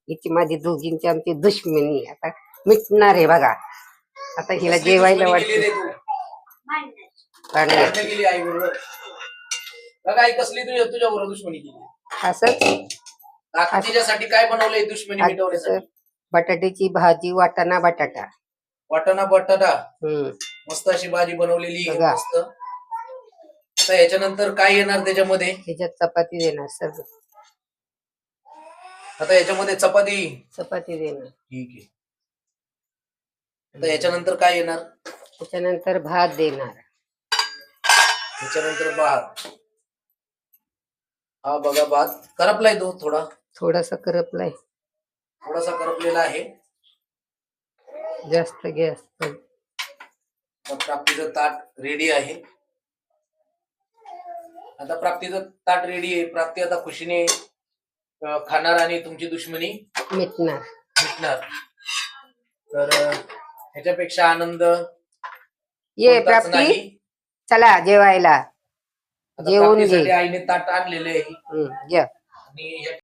हिची माझी दोघींची आमची दुश्मनी आता मिटणार आहे बघा. आता हिला कसली जेवायला दुश्मनी केली वाटते रे तू? भांडणं केली आई बरोबर बघ आई कसली तुझ्या बरोबर दुश्मनी केली असंच. आता तिच्यासाठी काय बनवलंय दुश्मनी मिटवण्यासाठी? बटाट्याची भाजी, वाटाणा बटाटा. वाटाणा बटाटा हम्म मस्त अशी भाजी बनवलेली आहे बघा. मस्त. आता याच्यानंतर काय येणार त्याच्यामध्ये? त्याच्यात चपाती देणार सर. आता याच्यामध्ये चपाती चपाती देणार. ठीक आहे. आता याच्यानंतर काय येणार? त्याच्यानंतर भात देणार. त्याच्यानंतर भात. हा बघा भात करपलाय तो थोडासा करपलाय. थोडासा करपलेला आहे. जास्त गॅस. प्राप्तीचं ताट रेडी आहे. आता प्राप्तीचं ताट रेडी आहे. प्राप्ती आता खुशीने खाणार आणि तुमची दुश्मनी मिटणार. तर ह्याच्यापेक्षा आनंद ये कोणताच प्राप्ती, नाही. चला जेवायला. आता जेवून प्राप्तीसाठी घे. आईने ताट आणलेले आहे घ्या. आणि